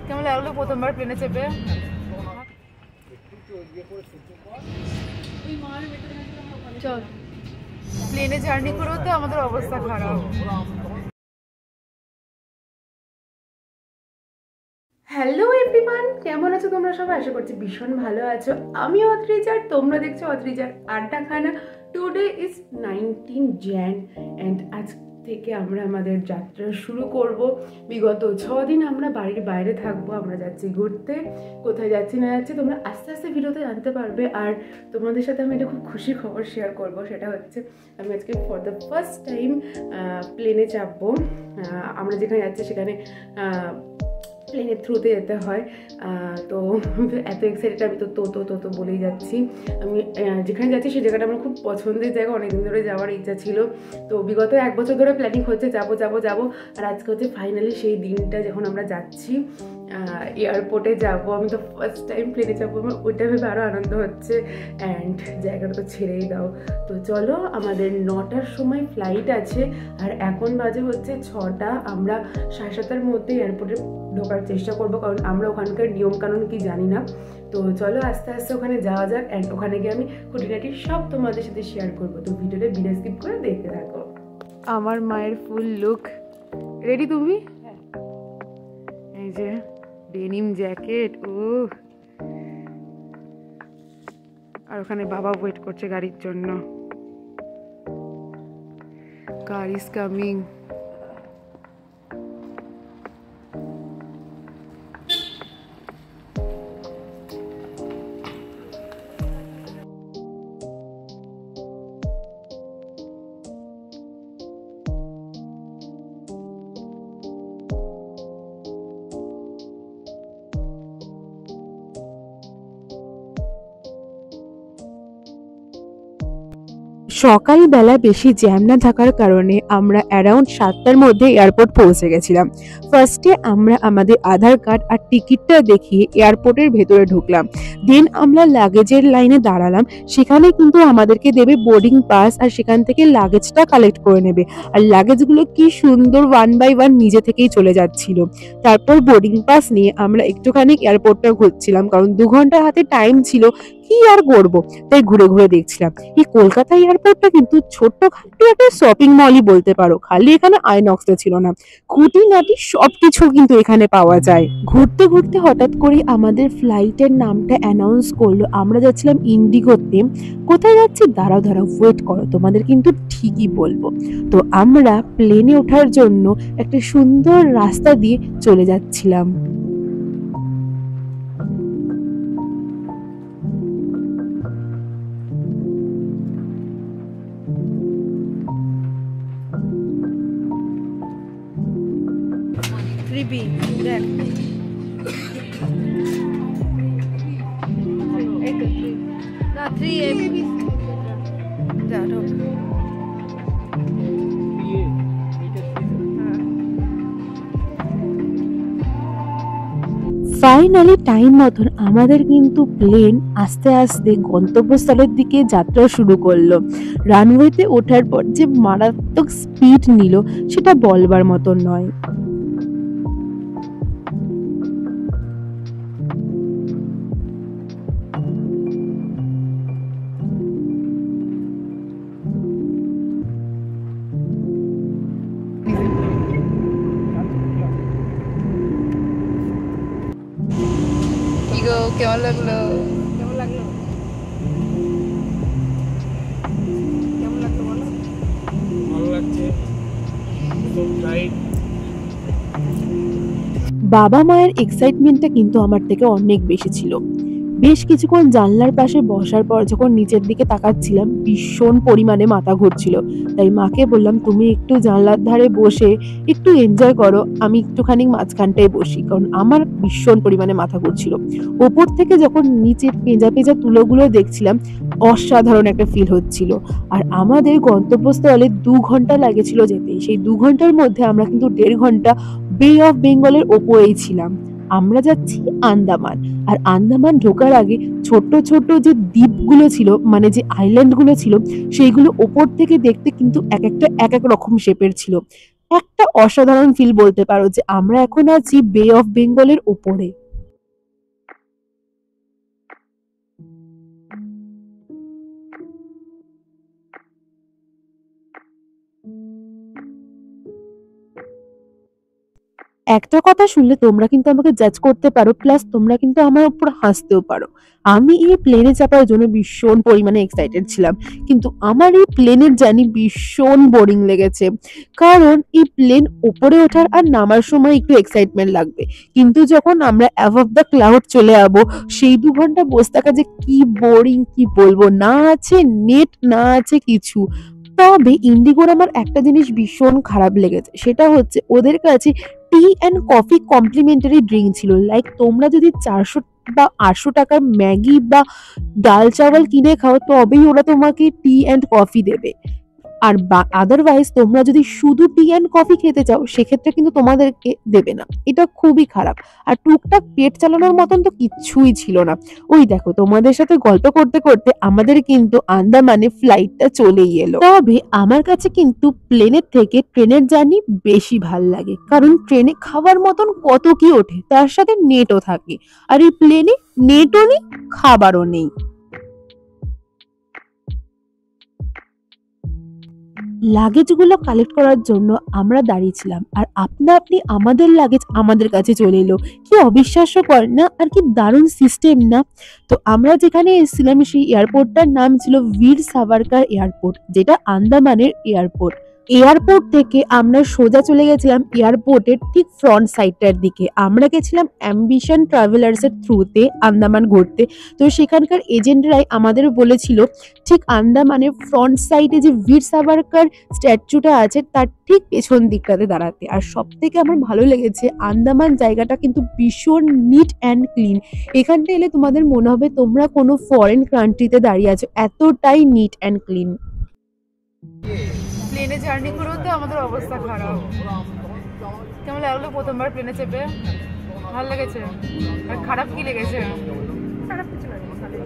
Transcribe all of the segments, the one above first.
কেমন লাগলো প্রথমবার প্লেনে চেপে? চল, প্লেনে জার্নি করেও তো আমাদের অবস্থা খারাপ। হ্যালো এভরিওয়ান, কেমন আছো তোমরা সবাই? আশা করছি ভীষণ ভালো আছো। আমি অদ্রিজা, তোমরা দেখছো অদ্রিজার আড্ডাখানা। টুডে ইজ 19 jan অ্যান্ড আজ থেকে আমরা আমাদের যাত্রা শুরু করব। বিগত 6 দিন আমরা বাড়ির বাইরে থাকবো। আমরা যাচ্ছি ঘুরতে। কোথায় যাচ্ছি না যাচ্ছি তোমরা আস্তে আস্তে ভিডিওতে জানতে পারবে। আর তোমাদের সাথে আমি একটা খুব খুশির খবর শেয়ার করব। সেটা হচ্ছে আমি আজকে ফর দ্য ফার্স্ট টাইম প্লেনে চাপবো। আমরা যেখানে যাচ্ছি সেখানে প্লেনের থ্রুতে যেতে হয়। তো এত এক্সাইটেড, আমি তো বলেই যাচ্ছি। আমি যেখানে যাচ্ছি সেই জায়গাটা আমার খুব পছন্দের জায়গা, অনেকদিন ধরে যাওয়ার ইচ্ছা ছিল। তো বিগত 1 বছর ধরে প্ল্যানিং হচ্ছে যাবো, আর আজকে হচ্ছে ফাইনালি সেই দিনটা যখন আমরা যাচ্ছি। এয়ারপোর্টে যাব, আমি তো ফার্স্ট টাইম প্লেনে যাবো, আমার ওইটা ভেবে আরও আনন্দ হচ্ছে। অ্যান্ড জায়গাটা তো ছেড়েই দাও। তো চলো, আমাদের 9টার সময় ফ্লাইট আছে আর এখন বাজে হচ্ছে 6টা। আমরা 7:30টার মধ্যে এয়ারপোর্টে ঢোকার চেষ্টা করবো, কারণ আমরা ওখানকার নিয়মকানুন কি জানি না। তো চলো আস্তে আস্তে ওখানে যাওয়া যাক। অ্যান্ড ওখানে গিয়ে আমি খুঁটিনাটি সব তোমাদের সাথে শেয়ার করবো। তো ভিডিওটা বিনা স্কিপ করে দেখতে থাকো। আমার মায়ের ফুল লুক রেডি। তুমি? এই যে ডেনিম জ্যাকেট, ও, আর ওখানে বাবা ওয়েট করছে গাড়ির জন্য। Car is coming. সকালবেলা বেশি জ্যাম না থাকার কারণে আমরা অ্যারাউন্ড 7টার মধ্যে এয়ারপোর্ট পৌঁছে গেছিলাম। ফার্স্টে আমরা আমাদের আধার কার্ড আর টিকিটটা দেখিয়ে এয়ারপোর্টের ভেতরে ঢুকলাম। দেন আমরা লাগেজের লাইনে দাঁড়ালাম। সেখানে কিন্তু আমাদেরকে দেবে বোর্ডিং পাস, আর সেখান থেকে লাগেজটা কালেক্ট করে নেবে। আর লাগেজগুলো কি সুন্দর 1 by 1 নিজে থেকেই চলে যাচ্ছিল। তারপর বোর্ডিং পাস নিয়ে আমরা একটুখানি এয়ারপোর্টটা ঘুরছিলাম, কারণ 2 ঘন্টা হাতে টাইম ছিল, কি আর করবো, তাই ঘুরে ঘুরে দেখছিলাম। এই কলকাতা এয়ারপোর্টটা কিন্তু ছোট্টখাটো একটা শপিং মলই বলতে পারো। খালি এখানে আইনক্সটা ছিল না, খুঁটিনাটি সবকিছু কিন্তু এখানে পাওয়া যায়। ঘুরতে ঘুরতে হঠাৎ করে আমাদের ফ্লাইটের নামটা অ্যানাউন্স করলো। আমরা যাচ্ছিলাম ইন্ডিগোতে। কোথায় যাচ্ছি? দাঁড়াও ওয়েট করো, তোমাদের কিন্তু ঠিকই বলবো। তো আমরা প্লেনে ওঠার জন্য একটা সুন্দর রাস্তা দিয়ে চলে যাচ্ছিলাম। ফাইনালি টাইম মতন আমাদের কিন্তু প্লেন আস্তে আস্তে গন্তব্যস্থলের দিকে যাত্রা শুরু করলো। রানওয়েতে ওঠার পর যে মারাত্মক স্পিড নিল সেটা বলবার মতন নয়। কেমন লাগলো? বলো। ভালো লাগছে। বাবা মায়ের এক্সাইটমেন্টটা কিন্তু আমার থেকে অনেক বেশি ছিল। বেশ কিছুক্ষণ জানলার পাশে বসার পর যখন নিচের দিকে তাকাচ্ছিলাম, ভীষণ পরিমাণে মাথা ঘুরছিল। তাই মাকে বললাম, তুমি একটু জানলার ধারে বসে একটু এনজয় করো, আমি একটুখানি মাঝখানটায় বসি, কারণ আমার ভীষণ পরিমাণে মাথা ঘুরছিল। ওপর থেকে যখন নিচের পেঁজা পেঁজা তুলোগুলো দেখছিলাম, অসাধারণ একটা ফিল হচ্ছিল। আর আমাদের গন্তব্যস্থলে 2 ঘন্টা লাগেছিল যেতে। সেই 2 ঘন্টার মধ্যে আমরা কিন্তু 1.5 ঘন্টা বে অফ বেঙ্গলের ওপরেই ছিলাম। আমরা যাচ্ছি আন্দামান। আর আন্দামান ঢোকার আগে ছোট ছোট যে দ্বীপগুলো ছিল, মানে যে আইল্যান্ডগুলো ছিল, সেইগুলো ওপর থেকে দেখতে কিন্তু এক একটা এক এক রকম শেপের ছিল। একটা অসাধারণ ফিল বলতে পারো যে আমরা এখন আছি বে অফ বেঙ্গলের উপরে। একটা কথা শুনলে তোমরা কিন্তু আমাকে জাজ করতে পারো, প্লাস তোমরা কিন্তু আমার উপর হাসতেও পারো। আমি এই প্লেনে চাপার জন্য ভীষণ পরিমাণে এক্সাইটেড ছিলাম, কিন্তু আমার এই প্লেনের জার্নি ভীষণ বোরিং লেগেছে। কারণ এই প্লেন উপরে ওঠার আর নামার সময় একটু এক্সাইটমেন্ট লাগবে, কিন্তু যখন আমরা অ্যাবভ দ্য ক্লাউড চলে যাবো সেই 2 ঘন্টা বসে থাকা যে কি বোরিং কি বলবো। না আছে নেট, না আছে কিছু। তবে ইন্ডিগোর আমার একটা জিনিস ভীষণ খারাপ লেগেছে, সেটা হচ্ছে ওদের কাছে টি অ্যান্ড কফি কমপ্লিমেন্টারি ড্রিঙ্ক ছিল। লাইক তোমরা যদি 400 বা 800 টাকার ম্যাগি বা ডাল চাওয়াল কিনে খাও তবেই ওরা তোমাকে টি অ্যান্ড কফি দেবে। আর আদারওয়াইজ তোমরা যদি শুধু টি অ্যান্ড কফি খেতে চাও সেক্ষেত্রে কিন্তু তোমাদেরকে দেবে না। এটা খুবই খারাপ। আর টুকটাক পেট চালানোর মতন তো কিচ্ছুই ছিল না। ওই দেখো তোমাদের সাথে গল্প করতে করতে আমাদের কিন্তু আন্দামানে ফ্লাইটটা চলেই এলো। তবে আমার কাছে কিন্তু প্লেনের থেকে ট্রেনের জার্নি বেশি ভাল লাগে, কারণ ট্রেনে খাওয়ার মতন কত কি ওঠে, তার সাথে নেটও থাকে। আর এই প্লেনে নেটও নেই, খাবারও নেই। লাগেজগুলো কালেক্ট করার জন্য আমরা দাঁড়িয়েছিলাম, আর আপনা আপনি আমাদের লাগেজ আমাদের কাছে চলে এলো। কি অবিশ্বাস্যকর না, আর কি দারুণ সিস্টেম না। তো আমরা যেখানে এসেছিলাম সেই এয়ারপোর্টটার নাম ছিল বীর সাভারকার এয়ারপোর্ট, যেটা আন্দামানের এয়ারপোর্ট। এয়ারপোর্ট থেকে আমরা সোজা চলে গেছিলাম এয়ারপোর্টের ঠিক ফ্রন্ট সাইডটার দিকে। আমরা গেছিলাম অ্যাম্বিশন ট্রাভেলার্স এর থ্রুতে আন্দামান ঘুরতে। তো সেখানকার এজেন্টরাই আমাদের বলেছিল ঠিক আন্দামানের ফ্রন্ট সাইডে যে বীর সাভারকার স্ট্যাচুটা আছে তার ঠিক পেছন দিকটাতে দাঁড়াতে। আর সব থেকে আমার ভালো লেগেছে আন্দামান জায়গাটা কিন্তু ভীষণ নিট অ্যান্ড ক্লিন। এখানটা এলে তোমাদের মনে হবে তোমরা কোনো ফরেন কান্ট্রিতে দাঁড়িয়ে আছো, এতটাই নিট অ্যান্ড ক্লিন। প্লেনে জার্নি করেও তো আমাদের অবস্থা খারাপ। কেমন লাগলো প্রথমবার প্লেনে চেপে? ভালো লেগেছে? আর খারাপ কি লেগেছে? খারাপ কিছু লাগেনি, ভালোই।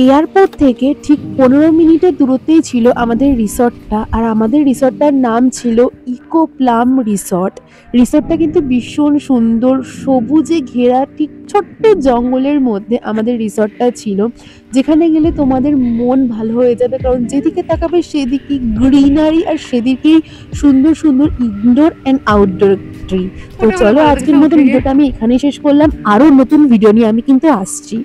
এয়ারপোর্ট থেকে ঠিক 15 মিনিটের দূরত্বেই ছিল আমাদের রিসর্টটা, আর আমাদের রিসর্টটার নাম ছিল ইকো প্লাম রিসর্ট। রিসর্টটা কিন্তু ভীষণ সুন্দর, সবুজে ঘেরা ঠিক ছোট্ট জঙ্গলের মধ্যে আমাদের রিসর্টটা ছিল, যেখানে গেলে তোমাদের মন ভালো হয়ে যাবে, কারণ যেদিকে তাকাবে সেদিকে গ্রিনারি আর সেদিকেই সুন্দর সুন্দর ইনডোর অ্যান্ড আউটডোর ট্রি। তো চলো আজকের মতো ভিডিওটা আমি এখানেই শেষ করলাম, আরো নতুন ভিডিও নিয়ে আমি কিন্তু আসছি।